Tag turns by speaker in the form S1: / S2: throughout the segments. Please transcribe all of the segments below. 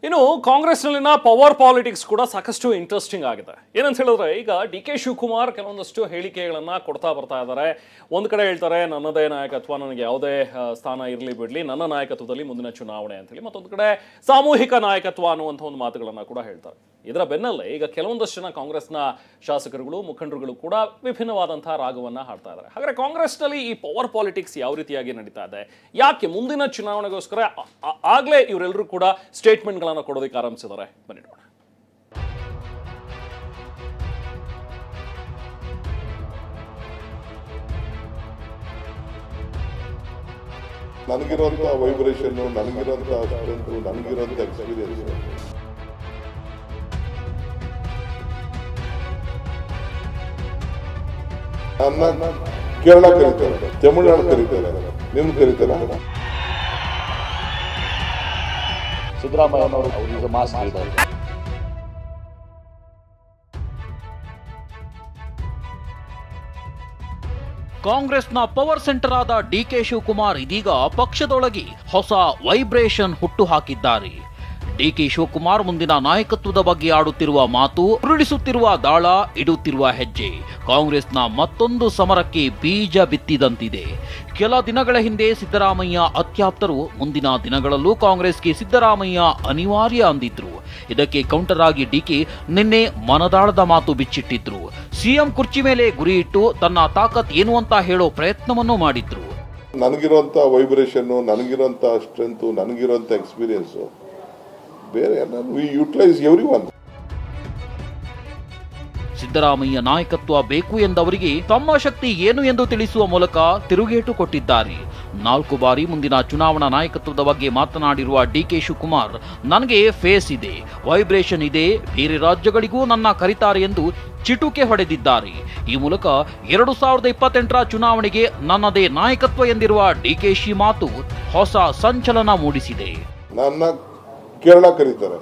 S1: ಇನ್ನು ಕಾಂಗ್ರೆಸ್ನಲ್ಲಿನ power politics ಕೂಡ ಸಾಕಷ್ಟು ಇಂಟ್ರೆಸ್ಟಿಂಗ್ ಆಗಿದೆ. ಏನಂತ ಹೇಳಿದ್ರೆ, ಈಗ ಡಿ ಕೆ ಶಿವಕುಮಾರ್ ಕೆಲವೊಂದಷ್ಟು ಹೇಳಿಕೆಗಳನ್ನ ಕೊಡ್ತಾ ಬರ್ತಾ ಇದ್ದಾರೆ. ಒಂದು ಕಡೆ ಹೇಳ್ತಾರೆ ನನ್ನದೇ ನಾಯಕತ್ವ, ನನಗೆ ಯಾವುದೇ ಸ್ಥಾನ ಇರಲಿ ಬಿಡಲಿ, ನನ್ನ ನಾಯಕತ್ವದಲ್ಲಿ ಮುಂದಿನ ಚುನಾವಣೆ ಅಂತೇಳಿ. ಮತ್ತೊಂದು ಕಡೆ ಸಾಮೂಹಿಕ ನಾಯಕತ್ವ ಅನ್ನುವಂಥ ಒಂದು ಮಾತುಗಳನ್ನ ಕೂಡ ಹೇಳ್ತಾರೆ. ಇದರ ಬೆನ್ನಲ್ಲೇ ಈಗ ಕೆಲವೊಂದಷ್ಟು ಜನ ಕಾಂಗ್ರೆಸ್ನ ಶಾಸಕರುಗಳು, ಮುಖಂಡರುಗಳು ಕೂಡ ವಿಭಿನ್ನವಾದಂತಹ ರಾಗವನ್ನ ಹಾಡ್ತಾ ಇದ್ದಾರೆ. ಹಾಗಾದ್ರೆ ಕಾಂಗ್ರೆಸ್ನಲ್ಲಿ ಈ ಪವರ್ ಪಾಲಿಟಿಕ್ಸ್ ಯಾವ ರೀತಿಯಾಗಿ ನಡೀತಾ ಇದೆ, ಯಾಕೆ ಮುಂದಿನ ಚುನಾವಣೆಗೋಸ್ಕರ ಆಗ್ಲೇ ಇವರೆಲ್ಲರೂ ಕೂಡ ಸ್ಟೇಟ್ಮೆಂಟ್ಗಳನ್ನ ಕೊಡೋದಕ್ಕೆ ಆರಂಭಿಸಿದ್ದಾರೆ? ಬನ್ನಿ ನೋಡೋಣ.
S2: ನನಗಿರುವಂತಹ ವೈಬ್ರೇಷನ್, ನನಗಿರುವಂತಹ ಸ್ಟ್ರೆಂತ್, ನನಗಿರುವಂತ ಎಕ್ಸ್ಪೀರಿಯನ್ಸ್ ನನ್ನ ಕೇರಳ ಕರೀತಾರೆ, ತಮಿಳುನಾಡು ಕರೀತಾರೆ, ನಿಮ್ಗೆ ಕರೀತಾರೆ.
S3: ಸಿದ್ದರಾಮಯ್ಯನವರು ಅವರಿಗೆ ಮಾಸ್ ಲೀಡರ್.
S4: ಕಾಂಗ್ರೆಸ್ನ ಪವರ್ ಸೆಂಟರ್ ಆದ ಡಿಕೆ ಶಿವಕುಮಾರ್ ಇದೀಗ ಪಕ್ಷದೊಳಗೆ ಹೊಸ ವೈಬ್ರೇಷನ್ ಹುಟ್ಟು ಹಾಕಿದ್ದಾರೆ. ಡಿಕೆ ಶಿವಕುಮಾರ್ ಮುಂದಿನ ನಾಯಕತ್ವದ ಬಗ್ಗೆ ಆಡುತ್ತಿರುವ ಮಾತು, ಉರುಳಿಸುತ್ತಿರುವ ದಾಳ, ಇಡುತ್ತಿರುವ ಹೆಜ್ಜೆ ಕಾಂಗ್ರೆಸ್ನ ಮತ್ತೊಂದು ಸಮರಕ್ಕೆ ಬೀಜ ಬಿತ್ತಿದಂತಿದೆ. ಕೆಲ ದಿನಗಳ ಹಿಂದೆ ಸಿದ್ದರಾಮಯ್ಯ ಅತ್ಯಾಪ್ತರು ಮುಂದಿನ ದಿನಗಳಲ್ಲೂ ಕಾಂಗ್ರೆಸ್ಗೆ ಸಿದ್ದರಾಮಯ್ಯ ಅನಿವಾರ್ಯ ಅಂದಿದ್ರು. ಇದಕ್ಕೆ ಕೌಂಟರ್ ಆಗಿ ಡಿಕೆ ನಿನ್ನೆ ಮನದಾಳದ ಮಾತು ಬಿಚ್ಚಿಟ್ಟಿದ್ರು. ಸಿಎಂ ಕುರ್ಚಿ ಮೇಲೆ ಗುರಿ ಇಟ್ಟು ತನ್ನ ತಾಕತ್ ಏನು ಅಂತ ಹೇಳೋ ಪ್ರಯತ್ನವನ್ನು ಮಾಡಿದ್ರು.
S2: ನನಗಿರುವಂತ ವೈಬ್ರೇಷನ್, ನನಗಿರುವಂತ ಸ್ಟ್ರೆಂತ್, ನನಗಿರುವಂತ ಎಕ್ಸ್ಪೀರಿಯನ್ಸ್ ಬೇರೆ ವಿ ಯುಟಿಲೈಸ್ ಎವ್ರಿವನ್.
S4: ಸಿದ್ದರಾಮಯ್ಯ ನಾಯಕತ್ವ ಬೇಕು ಎಂದವರಿಗೆ ತಮ್ಮ ಶಕ್ತಿ ಏನು ಎಂದು ತಿಳಿಸುವ ಮೂಲಕ ತಿರುಗೇಟು ಕೊಟ್ಟಿದ್ದಾರೆ. 4 ಬಾರಿ ಮುಂದಿನ ಚುನಾವಣಾ ನಾಯಕತ್ವದ ಬಗ್ಗೆ ಮಾತನಾಡಿರುವ ಡಿಕೆ ಶಿವಕುಮಾರ್, ನನಗೆ ಫೇಸ್ ಇದೆ, ವೈಬ್ರೇಷನ್ ಇದೆ, ಬೇರೆ ರಾಜ್ಯಗಳಿಗೂ ನನ್ನ ಕರೀತಾರೆ ಎಂದು ಚಿಟುಕೆ ಹೊಡೆದಿದ್ದಾರೆ. ಈ ಮೂಲಕ 2028ರ ಚುನಾವಣೆಗೆ ನನ್ನದೇ ನಾಯಕತ್ವ ಎಂದಿರುವ ಡಿಕೆಶಿ ಮಾತು ಹೊಸ ಸಂಚಲನ ಮೂಡಿಸಿದೆ.
S2: ನನ್ನ ಕೇರಳ ಕರೀತಾರೆ,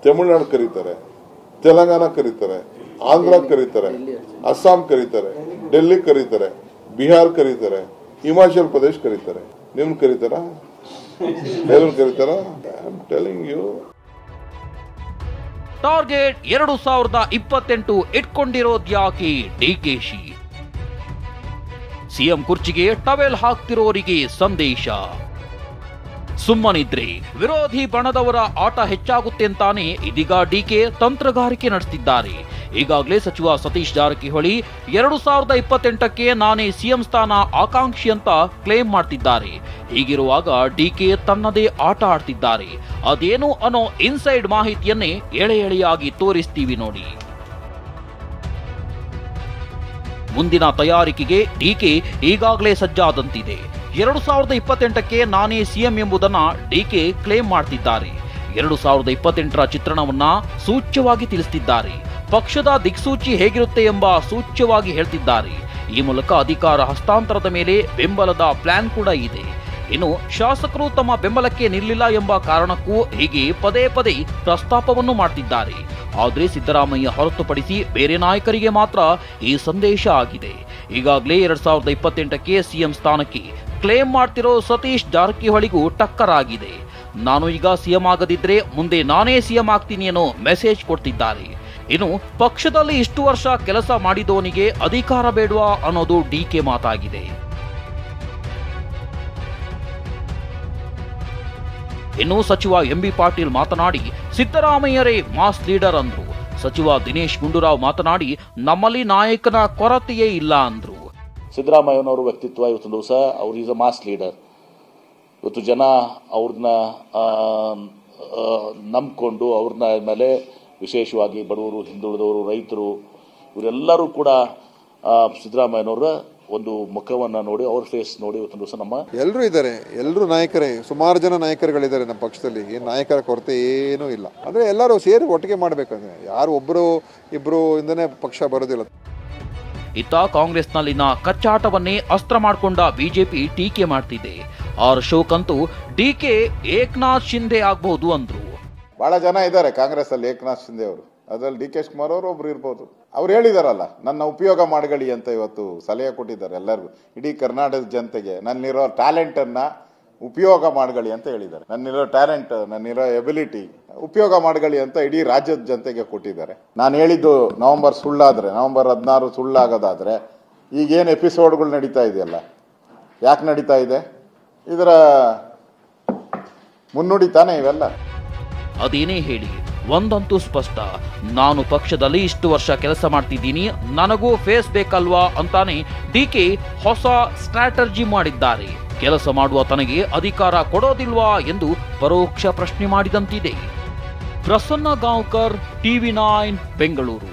S2: ತಮಿಳುನಾಡು ಕರೀತಾರೆ, ತೆಲಂಗಾಣ ಕರೀತಾರೆ, ಆಂಧ್ರ ಕರೀತಾರೆ, ಅಸ್ಸಾಂ ಕರೀತಾರೆ, ಡೆಲ್ಲಿ ಕರೀತಾರೆ, ಬಿಹಾರ್ ಕರೀತಾರೆ, ಹಿಮಾಚಲ್ ಪ್ರದೇಶ್ ಕರೀತಾರೆ. ನಿಮ್ಗೆ ಕರೀತಾರ? ಕರೀತಾರ? I am telling you.
S4: Target 2028 ಇಟ್ಕೊಂಡಿರೋದ್ಯಾಕೆ ಡಿಕೆಶಿ? ಸಿಎಂ ಕುರ್ಚಿಗೆ ಟವೆಲ್ ಹಾಕ್ತಿರೋರಿಗೆ ಸಂದೇಶ. ಸುಮ್ಮನಿದ್ರೆ ವಿರೋಧಿ ಬಣದವರ ಆಟ ಹೆಚ್ಚಾಗುತ್ತೆ ಅಂತಾನೆ ಇದೀಗ ಡಿಕೆ ತಂತ್ರಗಾರಿಕೆ ನಡೆಸುತ್ತಿದ್ದಾರೆ. ಈಗಾಗಲೇ ಸಚಿವ ಸತೀಶ್ ಜಾರಕಿಹೊಳಿ 2028ಕ್ಕೆ ನಾನೇ ಸಿಎಂ ಸ್ಥಾನ ಆಕಾಂಕ್ಷಿ ಅಂತ ಕ್ಲೇಮ್ ಮಾಡ್ತಿದ್ದಾರೆ. ಹೀಗಿರುವಾಗ ಡಿಕೆ ತನ್ನದೇ ಆಟ ಆಡ್ತಿದ್ದಾರೆ. ಅದೇನು ಅನ್ನೋ ಇನ್ಸೈಡ್ ಮಾಹಿತಿಯನ್ನೇ ಎಳೆ ಎಳೆಯಾಗಿ ತೋರಿಸ್ತೀವಿ ನೋಡಿ. ಮುಂದಿನ ತಯಾರಿಕೆಗೆ ಡಿಕೆ ಈಗಾಗಲೇ ಸಜ್ಜಾದಂತಿದೆ. 2028ಕ್ಕೆ ನಾನೇ ಸಿಎಂ ಎಂಬುದನ್ನ ಡಿಕೆ ಕ್ಲೇಮ್ ಮಾಡ್ತಿದ್ದಾರೆ. 2028ರ ಚಿತ್ರಣವನ್ನ ಸೂಚ್ಯವಾಗಿ ತಿಳಿಸುತ್ತಿದ್ದಾರೆ. ಪಕ್ಷದ ದಿಕ್ಸೂಚಿ ಹೇಗಿರುತ್ತೆ ಎಂಬ ಸೂಚ್ಯವಾಗಿ ಹೇಳ್ತಿದ್ದಾರೆ. ಈ ಮೂಲಕ ಅಧಿಕಾರ ಹಸ್ತಾಂತರದ ಮೇಲೆ ಬೆಂಬಲದ ಪ್ಲಾನ್ ಕೂಡ ಇದೆ. ಇನ್ನು ಶಾಸಕರು ತಮ್ಮ ಬೆಂಬಲಕ್ಕೆ ನಿಲ್ಲಿಲ್ಲ ಎಂಬ ಕಾರಣಕ್ಕೂ ಹೀಗೆ ಪದೇ ಪದೇ ಪ್ರಸ್ತಾಪವನ್ನು ಮಾಡ್ತಿದ್ದಾರೆ. ಆದರೆ ಸಿದ್ದರಾಮಯ್ಯ ಹೊರತುಪಡಿಸಿ ಬೇರೆ ನಾಯಕರಿಗೆ ಮಾತ್ರ ಈ ಸಂದೇಶ ಆಗಿದೆ. ಈಗಾಗಲೇ 2028ಕ್ಕೆ ಸಿಎಂ ಸ್ಥಾನಕ್ಕೆ ಕ್ಲೇಮ್ ಮಾಡ್ತಿರೋ ಸತೀಶ್ ಜಾರಕಿಹೊಳಿಗೂ ಟಕ್ಕರ್ ಆಗಿದೆ. ನಾನು ಈಗ ಸಿಎಂ ಆಗದಿದ್ರೆ ಮುಂದೆ ನಾನೇ ಸಿಎಂ ಆಗ್ತೀನಿ ಅನ್ನೋ ಮೆಸೇಜ್ ಕೊಡ್ತಿದ್ದಾರೆ. ಇನ್ನು ಪಕ್ಷದಲ್ಲಿ ಇಷ್ಟು ವರ್ಷ ಕೆಲಸ ಮಾಡಿದವನಿಗೆ ಅಧಿಕಾರ ಬೇಡವಾ ಅನ್ನೋದು ಡಿಕೆ ಮಾತಾಗಿದೆ. ಇನ್ನು ಸಚಿವ ಎಂಬಿ ಪಾಟೀಲ್ ಮಾತನಾಡಿ ಸಿದ್ದರಾಮಯ್ಯರೇ ಮಾಸ್ ಲೀಡರ್ ಅಂದ್ರು. ಸಚಿವ ದಿನೇಶ್ ಗುಂಡೂರಾವ್ ಮಾತನಾಡಿ ನಮ್ಮಲ್ಲಿ ನಾಯಕನ ಕೊರತೆಯೇ ಇಲ್ಲ ಅಂದ್ರು.
S3: ಸಿದ್ದರಾಮಯ್ಯನವರು ವ್ಯಕ್ತಿತ್ವ ಇವತ್ತು ದಿವಸ ಅವ್ರು ಈಸ್ ಅ ಮಾಸ್ ಲೀಡರ್. ಇವತ್ತು ಜನ ಅವ್ರನ್ನ ನಂಬಿಕೊಂಡು ಅವ್ರನ್ನ ಮೇಲೆ ವಿಶೇಷವಾಗಿ ಬಡವರು, ಹಿಂದುಳಿದವರು, ರೈತರು ಇವರೆಲ್ಲರೂ ಕೂಡ ಸಿದ್ದರಾಮಯ್ಯನವರ ಒಂದು ಮುಖವನ್ನು ನೋಡಿ, ಅವ್ರ ಫೇಸ್ ನೋಡಿ ಇವತ್ತು ದಿವಸ ನಮ್ಮ
S5: ಎಲ್ಲರೂ ಇದ್ದಾರೆ, ಎಲ್ಲರೂ ನಾಯಕರೇ, ಸುಮಾರು ಜನ ನಾಯಕರುಗಳಿದ್ದಾರೆ ನಮ್ಮ ಪಕ್ಷದಲ್ಲಿ. ಏನು ನಾಯಕರ ಕೊರತೆ ಏನೂ ಇಲ್ಲ. ಅಂದರೆ ಎಲ್ಲರೂ ಸೇರಿ ಒಟ್ಟಿಗೆ ಮಾಡಬೇಕಂದ್ರೆ ಯಾರು ಒಬ್ಬರು ಇಬ್ಬರು ಇಂದನೇ ಪಕ್ಷ ಬರೋದಿಲ್ಲ.
S4: ಇತ್ತ ಕಾಂಗ್ರೆಸ್ನಲ್ಲಿನ ಕಚ್ಚಾಟವನ್ನೇ ಅಸ್ತ್ರ ಮಾಡಿಕೊಂಡ ಬಿಜೆಪಿ ಟೀಕೆ ಮಾಡ್ತಿದೆ. ಆರ್ ಅಶೋಕ್ ಅಂತೂ ಡಿಕೆ ಏಕನಾಥ್ ಶಿಂದೆ ಆಗಬಹುದು ಅಂದ್ರು.
S6: ಬಹಳ ಜನ ಇದ್ದಾರೆ ಕಾಂಗ್ರೆಸ್ ಅಲ್ಲಿ ಏಕನಾಥ್ ಶಿಂದೆ ಅವರು, ಅದರಲ್ಲಿ ಡಿ ಕೆ ಶಿವಕುಮಾರ್ ಅವರು ಒಬ್ರು ಇರ್ಬೋದು. ಅವ್ರು ಹೇಳಿದಾರಲ್ಲ ನನ್ನ ಉಪಯೋಗ ಮಾಡಗಳಿ ಅಂತ ಇವತ್ತು ಸಲಹೆ ಕೊಟ್ಟಿದ್ದಾರೆ ಎಲ್ಲರಿಗೂ, ಇಡೀ ಕರ್ನಾಟಕದ ಜನತೆಗೆ. ನನ್ನಿರೋ ಟ್ಯಾಲೆಂಟನ್ನು ಉಪಯೋಗ ಮಾಡ್ಕೊಳ್ಳಿ ಅಂತ ಹೇಳಿದ್ದಾರೆ. ನನ್ನಿರೋ ಟ್ಯಾಲೆಂಟ್, ನನ್ನಿರೋ ಎಬಿಲಿಟಿ ಉಪಯೋಗ ಮಾಡ್ಕೊಳ್ಳಿ ಅಂತ ಇಡೀ ರಾಜ್ಯದ ಜನತೆಗೆ ಕೊಟ್ಟಿದ್ದಾರೆ. ನಾನು ಹೇಳಿದ್ದು ನವೆಂಬರ್ 16 ಸುಳ್ಳಾಗೋದಾದ್ರೆ ಈಗೇನು ಎಪಿಸೋಡ್ಗಳು ನಡೀತಾ ಇದೆಯಲ್ಲ, ಯಾಕೆ ನಡೀತಾ ಇದೆ? ಇದರ ಮುನ್ನುಡಿ ತಾನೇ ಇವೆಲ್ಲ.
S4: ಅದೇನೇ ಹೇಳಿ, ಒಂದಂತೂ ಸ್ಪಷ್ಟ, ನಾನು ಪಕ್ಷದಲ್ಲಿ ಇಷ್ಟು ವರ್ಷ ಕೆಲಸ ಮಾಡ್ತಿದ್ದೀನಿ, ನನಗೂ ಫೇಸ್ ಬೇಕಲ್ವಾ ಅಂತಾನೆ ಡಿಕೆ ಹೊಸ ಸ್ಟ್ರಾಟಜಿ ಮಾಡಿದ್ದಾರೆ. ಕೆಲಸ ಮಾಡುವ ತನಗೆ ಅಧಿಕಾರ ಕೊಡೋದಿಲ್ವಾ ಎಂದು ಪರೋಕ್ಷ ಪ್ರಶ್ನೆ ಮಾಡಿದಂತಿದೆ. ಪ್ರಸನ್ನ ಗಾಂವ್ಕರ್, TV9 ಬೆಂಗಳೂರು.